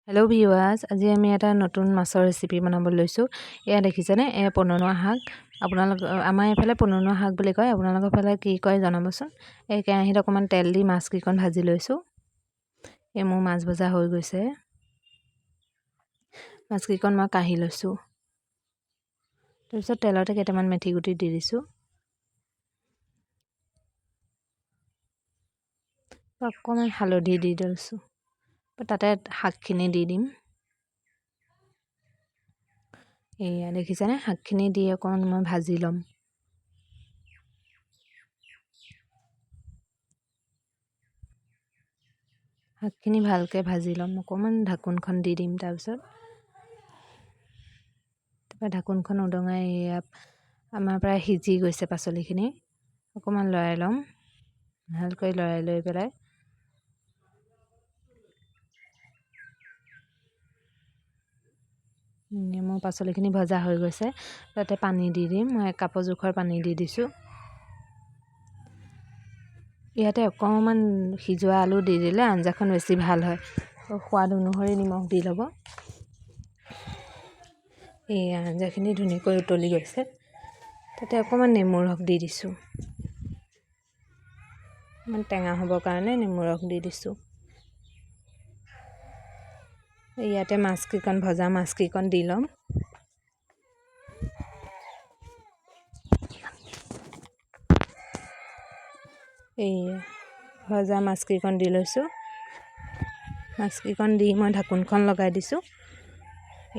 Hello' viewers, আজি আমি এটা নতুন মাছৰ ৰেচিপি বনাব লৈছোঁ। এয়া দেখিছেনে, এয়া পনৌনোৱা শাক। আমাৰ এইফালে পনৌনোৱা শাক বুলি কয়, আপোনালোকৰ ফালে কি কয় জনাবচোন। এই কেৰাহীত অকণমান তেল দি মাছকেইকণ ভাজি লৈছোঁ। এই মোৰ মাছ ভজা হৈ গৈছে। মাছকেইকণ মই কাঢ়ি লৈছোঁ। তাৰপিছত তেলতে কেইটামান মেথি গুটি দি দিছোঁ। অকণমান হালধি দি দিছোঁ। তাতে শাকখিনি দি দিম। এয়া দেখিছেনে, শাকখিনি দি অকণমান মই ভাজি ল'ম। শাকখিনি ভালকৈ ভাজি ল'ম, অকণমান ঢাকোনখন দি দিম। তাৰপিছত ঢাকোনখন উদঙাই এয়া আমাৰ প্ৰায় সিজি গৈছে পাচলিখিনি। অকণমান লৰাই ল'ম, ভালকৈ লৰাই লৈ পেলাই মোৰ পাচলিখিনি ভজা হৈ গৈছে। তাতে পানী দি দিম। মই 1 কাপৰ জোখৰ পানী দি দিছোঁ। ইয়াতে অকণমান সিজোৱা আলু দি দিলে আঞ্জাখন বেছি ভাল হয়। সোৱাদ অনুসৰি নিমখ দি ল'ব। এই আঞ্জাখিনি ধুনীয়াকৈ উতলি গৈছে। তাতে অকণমান নেমু ৰস দি দিছোঁ। অকণমান টেঙা হ'বৰ কাৰণে নেমু ৰস দি দিছোঁ। ইয়াতে মাছকেইকণ ভজা মাছকেইকণ দি ল'ম। এই ভজা মাছকেইকণ দি লৈছোঁ। মাছকেইকণ দি মই ঢাকোনখন লগাই দিছোঁ।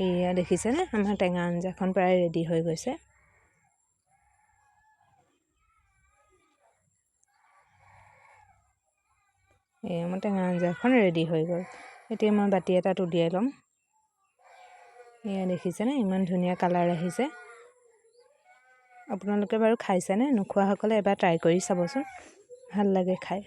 এয়া দেখিছেনে, আমাৰ টেঙা আঞ্জাখন প্ৰায় ৰেডি হৈ গৈছে। এয়া মোৰ টেঙা আঞ্জাখন ৰেডি হৈ গ'ল। এতিয়া মই বাতি এটাত উলিয়াই ল'ম। এয়া দেখিছেনে, ইমান ধুনীয়া কালাৰ আহিছে। আপোনালোকে বাৰু খাইছেনে? নোখোৱাসকলে এবাৰ ট্ৰাই কৰি চাবচোন, ভাল লাগে খাই।